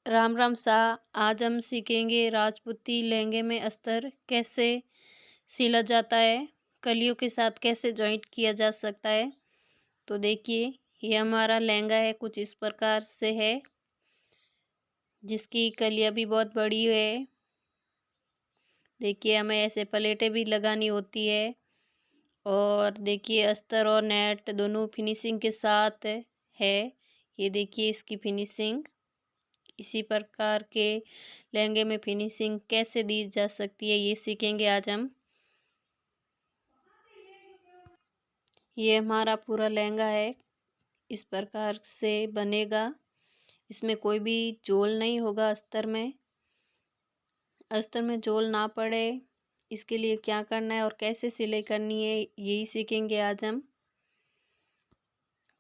राम राम सा। आज हम सीखेंगे राजपूती लहंगे में अस्तर कैसे सिला जाता है, कलियों के साथ कैसे जॉइंट किया जा सकता है। तो देखिए, ये हमारा लहंगा है, कुछ इस प्रकार से है, जिसकी कलियां भी बहुत बड़ी है। देखिए, हमें ऐसे प्लेटें भी लगानी होती है। और देखिए, अस्तर और नेट दोनों फिनिशिंग के साथ है। ये देखिए इसकी फिनिशिंग। इसी प्रकार के लहंगे में फिनिशिंग कैसे दी जा सकती है, ये सीखेंगे आज हम। ये हमारा पूरा लहंगा है, इस प्रकार से बनेगा। इसमें कोई भी झोल नहीं होगा। अस्तर में झोल ना पड़े, इसके लिए क्या करना है और कैसे सिलाई करनी है, यही सीखेंगे आज हम।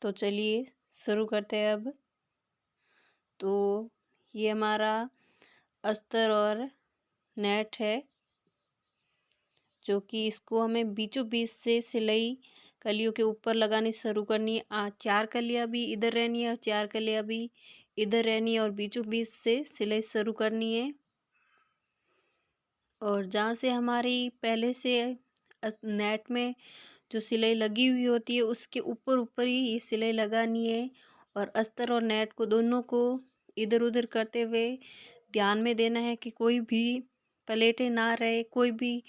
तो चलिए शुरू करते हैं अब। तो ये हमारा अस्तर और नेट है, जो कि इसको हमें बीचों बीच से सिलाई कलियों के ऊपर लगानी शुरू करनी है। 4 कलियां भी इधर रहनी है और 4 कलियां भी इधर रहनी है और बीचों बीच से सिलाई शुरू करनी है। और जहाँ से हमारी पहले से नेट में जो सिलाई लगी हुई होती है, उसके ऊपर ऊपर ही ये सिलाई लगानी है। और अस्तर और नेट को दोनों को इधर उधर करते हुए ध्यान में देना है कि कोई भी प्लेटें ना रहे, कोई भी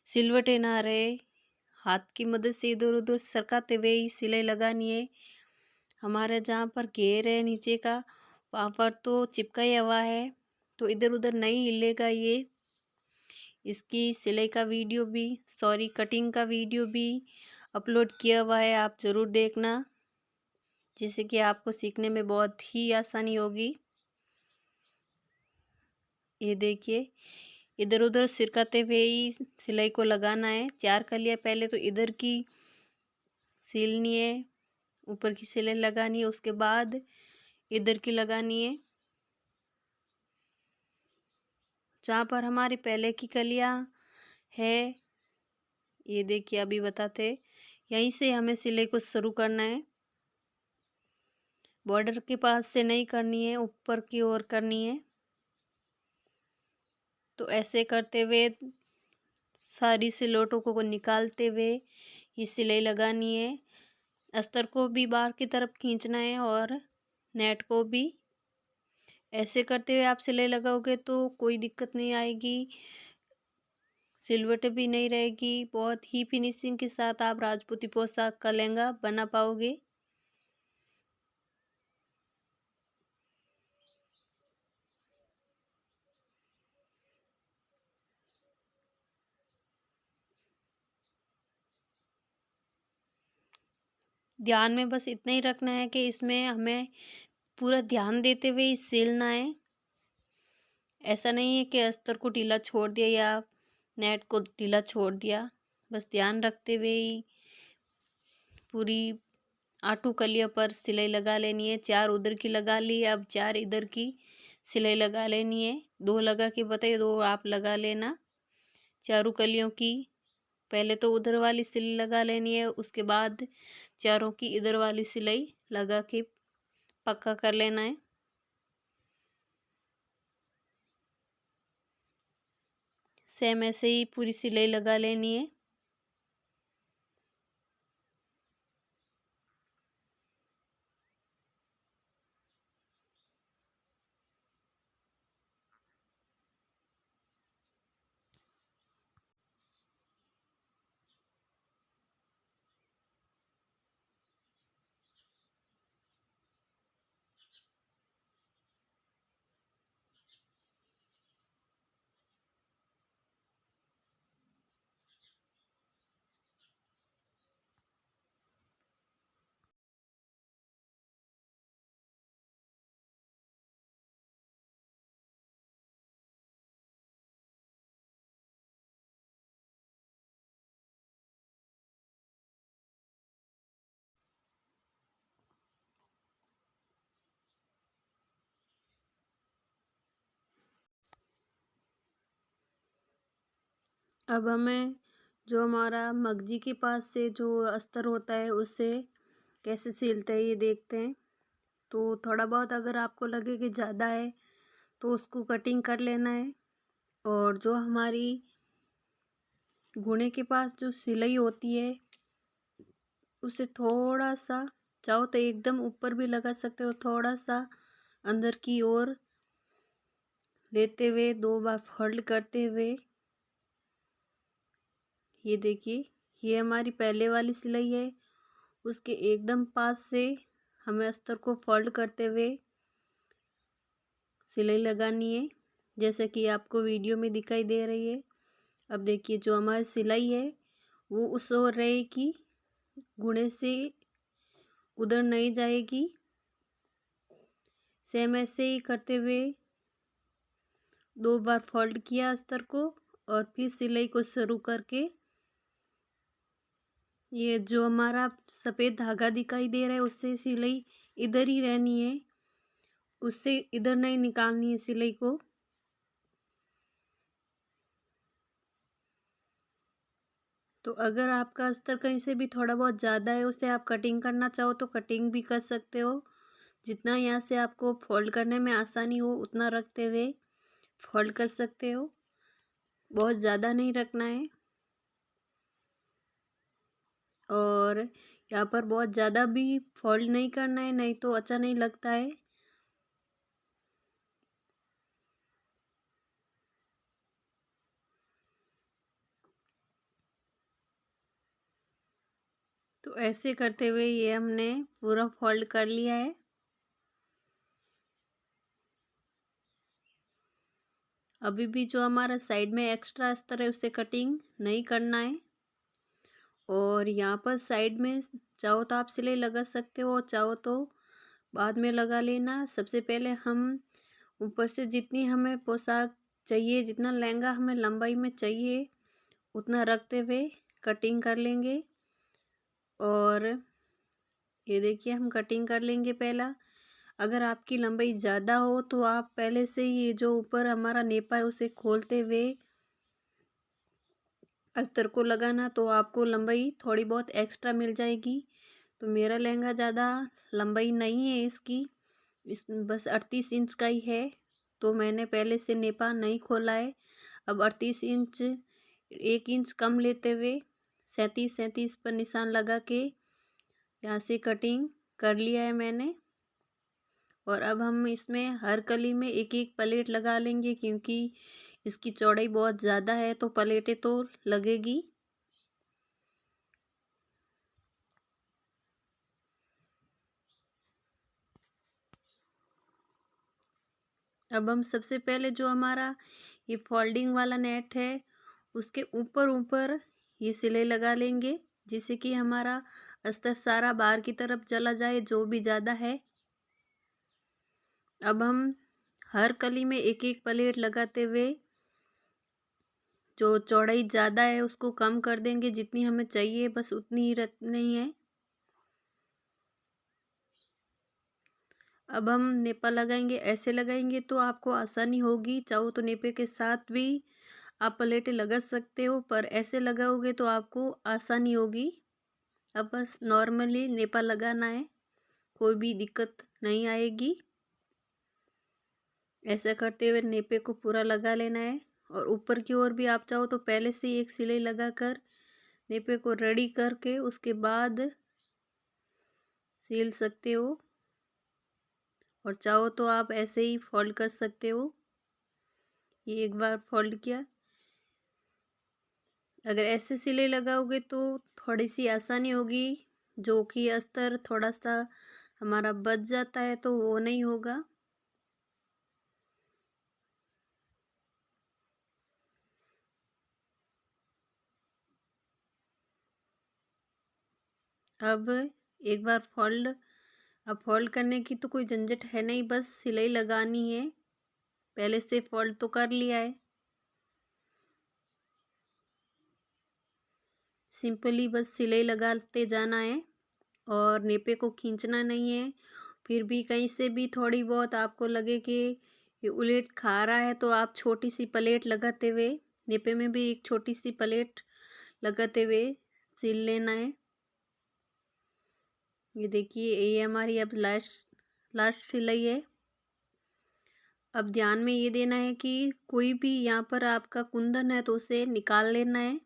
सिलवटें ना रहे। हाथ की मदद से इधर उधर सरकाते हुए ही सिलाई लगानी है। हमारे जहाँ पर घेर है नीचे का, वहाँ पर तो चिपका ही हुआ है, तो इधर उधर नहीं हिलेगा ये। इसकी सिलाई का वीडियो भी, कटिंग का वीडियो भी अपलोड किया हुआ है, आप ज़रूर देखना, जिससे कि आपको सीखने में बहुत ही आसानी होगी। ये देखिए, इधर उधर सिरकाते हुए ही सिलाई को लगाना है। 4 कलियां पहले तो इधर की सिलनी है, ऊपर की सिलाई लगानी है, उसके बाद इधर की लगानी है। जहाँ पर हमारी पहले की कलियां है, ये देखिए अभी बताते, यहीं से हमें सिलाई को शुरू करना है। बॉर्डर के पास से नहीं करनी है, ऊपर की ओर करनी है। तो ऐसे करते हुए सारी सिलोटों को निकालते हुए ये सिलाई लगानी है। अस्तर को भी बाहर की तरफ खींचना है और नेट को भी। ऐसे करते हुए आप सिलाई लगाओगे तो कोई दिक्कत नहीं आएगी, सिलवटें भी नहीं रहेगी। बहुत ही फिनिशिंग के साथ आप राजपूती पोशाक का लहंगा बना पाओगे। ध्यान में बस इतना ही रखना है कि इसमें हमें पूरा ध्यान देते हुए ही सिलना है। ऐसा नहीं है कि अस्तर को ढीला छोड़ दिया या नेट को ढीला छोड़ दिया। बस ध्यान रखते हुए ही पूरी 8 कलियों पर सिलाई लगा लेनी है। 4 उधर की लगा ली, अब 4 इधर की सिलाई लगा लेनी है। 2 लगा के बताइए, 2 आप लगा लेना चारों कलियों की। पहले तो उधर वाली सिलाई लगा लेनी है, उसके बाद चारों की इधर वाली सिलाई लगा के पक्का कर लेना है। सेम ऐसे ही पूरी सिलाई लगा लेनी है। अब हमें जो हमारा मगजी के पास से जो अस्तर होता है, उससे कैसे सिलते हैं ये देखते हैं। तो थोड़ा बहुत अगर आपको लगे कि ज़्यादा है, तो उसको कटिंग कर लेना है। और जो हमारी गुणे के पास जो सिलाई होती है उसे थोड़ा सा, चाहो तो एकदम ऊपर भी लगा सकते हो, थोड़ा सा अंदर की ओर लेते हुए 2 बार फोल्ड करते हुए, ये देखिए ये हमारी पहले वाली सिलाई है। उसके एकदम पास से हमें अस्तर को फोल्ड करते हुए सिलाई लगानी है, जैसे कि आपको वीडियो में दिखाई दे रही है। अब देखिए जो हमारी सिलाई है वो उस ओर रहेगी, गुणे से उधर नहीं जाएगी। सेम ऐसे ही करते हुए 2 बार फोल्ड किया अस्तर को और फिर सिलाई को शुरू करके, ये जो हमारा सफ़ेद धागा दिखाई दे रहा है उससे सिलाई इधर ही रहनी है, उससे इधर नहीं निकालनी है सिलाई को। तो अगर आपका अस्तर कहीं से भी थोड़ा बहुत ज़्यादा है, उसे आप कटिंग करना चाहो तो कटिंग भी कर सकते हो। जितना यहाँ से आपको फोल्ड करने में आसानी हो उतना रखते हुए फोल्ड कर सकते हो, बहुत ज़्यादा नहीं रखना है। और यहाँ पर बहुत ज़्यादा भी फोल्ड नहीं करना है, नहीं तो अच्छा नहीं लगता है। तो ऐसे करते हुए ये हमने पूरा फोल्ड कर लिया है। अभी भी जो हमारा साइड में एक्स्ट्रा अस्तर है उसे कटिंग नहीं करना है। और यहाँ पर साइड में चाहो तो आप सिलाई लगा सकते हो, चाहो तो बाद में लगा लेना। सबसे पहले हम ऊपर से जितनी हमें पोशाक चाहिए, जितना लहंगा हमें लंबाई में चाहिए उतना रखते हुए कटिंग कर लेंगे। और ये देखिए हम कटिंग कर लेंगे पहला। अगर आपकी लंबाई ज़्यादा हो तो आप पहले से ही ये जो ऊपर हमारा नेपा है उसे खोलते हुए अस्तर को लगाना, तो आपको लंबाई थोड़ी बहुत एक्स्ट्रा मिल जाएगी। तो मेरा लहंगा ज़्यादा लंबाई नहीं है इसकी, इस बस 38 इंच का ही है, तो मैंने पहले से नेपा नहीं खोला है। अब 38 इंच 1 इंच कम लेते हुए 37 पर निशान लगा के यहाँ से कटिंग कर लिया है मैंने। और अब हम इसमें हर कली में एक एक प्लेट लगा लेंगे, क्योंकि इसकी चौड़ाई बहुत ज़्यादा है तो प्लेटें तो लगेगी। अब हम सबसे पहले जो हमारा ये फोल्डिंग वाला नेट है उसके ऊपर ऊपर ये सिलाई लगा लेंगे, जिससे कि हमारा अस्तर सारा बाहर की तरफ चला जाए जो भी ज़्यादा है। अब हम हर कली में एक एक प्लेट लगाते हुए जो चौड़ाई ज़्यादा है उसको कम कर देंगे, जितनी हमें चाहिए बस उतनी ही रखनी है। अब हम नेपा लगाएंगे, ऐसे लगाएंगे तो आपको आसानी होगी। चाहो तो नेपे के साथ भी आप प्लेटें लगा सकते हो, पर ऐसे लगाओगे तो आपको आसानी होगी। अब बस नॉर्मली नेपा लगाना है, कोई भी दिक्कत नहीं आएगी। ऐसा करते हुए नेपे को पूरा लगा लेना है। और ऊपर की ओर भी आप चाहो तो पहले से ही एक सिलाई लगाकर नेपे को रेडी करके उसके बाद सिल सकते हो। और चाहो तो आप ऐसे ही फोल्ड कर सकते हो। ये एक बार फोल्ड किया, अगर ऐसे सिलाई लगाओगे तो थोड़ी सी आसानी होगी, जो कि अस्तर थोड़ा सा हमारा बच जाता है तो वो नहीं होगा। अब एक बार फोल्ड, अब फोल्ड करने की तो कोई झंझट है नहीं, बस सिलाई लगानी है। पहले से फोल्ड तो कर लिया है, सिंपली बस सिलाई लगाते जाना है और नेपे को खींचना नहीं है। फिर भी कहीं से भी थोड़ी बहुत आपको लगे कि ये उलट खा रहा है तो आप छोटी सी प्लेट लगाते हुए, नेपे में भी एक छोटी सी प्लेट लगाते हुए सिल लेना है। ये देखिए ये हमारी अब लास्ट सिलाई है। अब ध्यान में ये देना है कि कोई भी यहाँ पर आपका कुंदन है तो उसे निकाल लेना है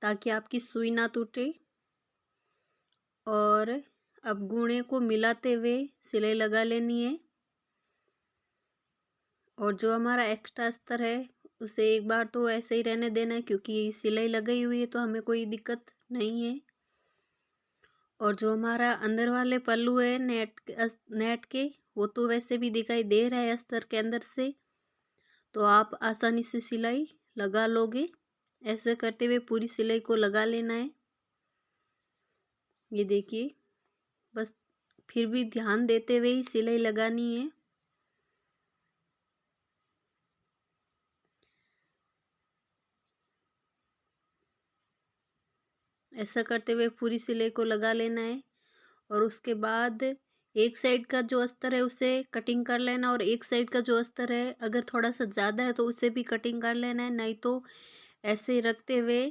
ताकि आपकी सुई ना टूटे। और अब गूने को मिलाते हुए सिलाई लगा लेनी है। और जो हमारा एक्स्ट्रा अस्तर है उसे एक बार तो ऐसे ही रहने देना है, क्योंकि सिलाई लगाई हुई है तो हमें कोई दिक्कत नहीं है। और जो हमारा अंदर वाले पल्लू है नेट के, वो तो वैसे भी दिखाई दे रहा है अस्तर के अंदर से, तो आप आसानी से सिलाई लगा लोगे। ऐसे करते हुए पूरी सिलाई को लगा लेना है। ये देखिए, बस फिर भी ध्यान देते हुए ही सिलाई लगानी है। ऐसा करते हुए पूरी सिलाई को लगा लेना है। और उसके बाद एक साइड का जो अस्तर है उसे कटिंग कर लेना, और एक साइड का जो अस्तर है अगर थोड़ा सा ज़्यादा है तो उसे भी कटिंग कर लेना है, नहीं तो ऐसे ही रखते हुए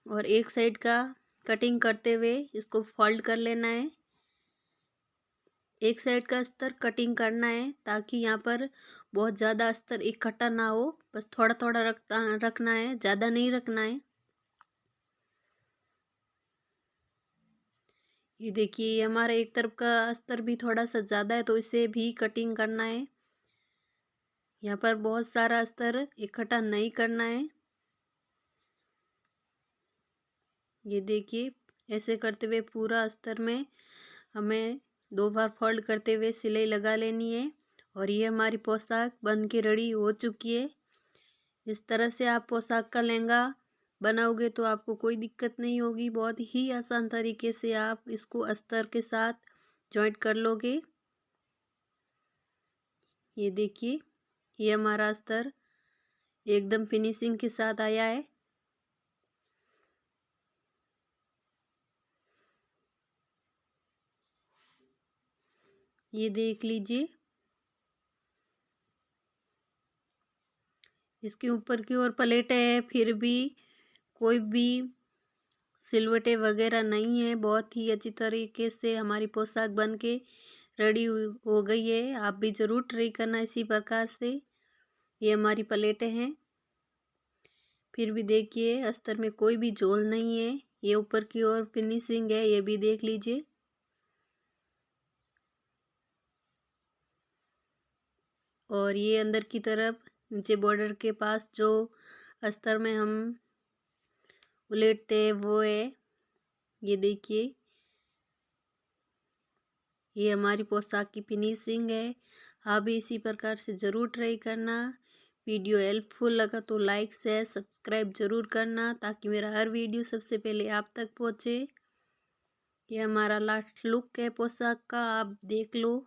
और एक साइड का कटिंग करते हुए इसको फोल्ड कर लेना है। एक साइड का अस्तर कटिंग करना है ताकि यहाँ पर बहुत ज़्यादा अस्तर इकट्ठा ना हो, बस थोड़ा थोड़ा रखना है, ज़्यादा नहीं रखना है। ये देखिए, हमारा एक तरफ का अस्तर भी थोड़ा सा ज़्यादा है तो इसे भी कटिंग करना है। यहाँ पर बहुत सारा अस्तर इकट्ठा नहीं करना है। ये देखिए, ऐसे करते हुए पूरा अस्तर में हमें 2 बार फोल्ड करते हुए सिलाई लगा लेनी है। और ये हमारी पोशाक बन के रेडी हो चुकी है। इस तरह से आप पोशाक का लहंगा बनाओगे तो आपको कोई दिक्कत नहीं होगी। बहुत ही आसान तरीके से आप इसको अस्तर के साथ जॉइंट कर लोगे। ये देखिए, ये हमारा अस्तर एकदम फिनिशिंग के साथ आया है। ये देख लीजिए, इसके ऊपर की ओर प्लेटें है, फिर भी कोई भी सिलवटें वगैरह नहीं है। बहुत ही अच्छी तरीके से हमारी पोशाक बन के रेडी हो गई है। आप भी ज़रूर ट्राई करना इसी प्रकार से। ये हमारी प्लेटें हैं। फिर भी देखिए, अस्तर में कोई भी झोल नहीं है। ये ऊपर की ओर फिनिशिंग है, ये भी देख लीजिए। और ये अंदर की तरफ नीचे बॉर्डर के पास जो अस्तर में हम उलेटते हैं वो है। ये देखिए, ये हमारी पोशाक की फिनिशिंग है। आप भी इसी प्रकार से ज़रूर ट्राई करना। वीडियो हेल्पफुल लगा तो लाइक शेयर सब्सक्राइब ज़रूर करना ताकि मेरा हर वीडियो सबसे पहले आप तक पहुँचे। ये हमारा लास्ट लुक है पोशाक का, आप देख लो।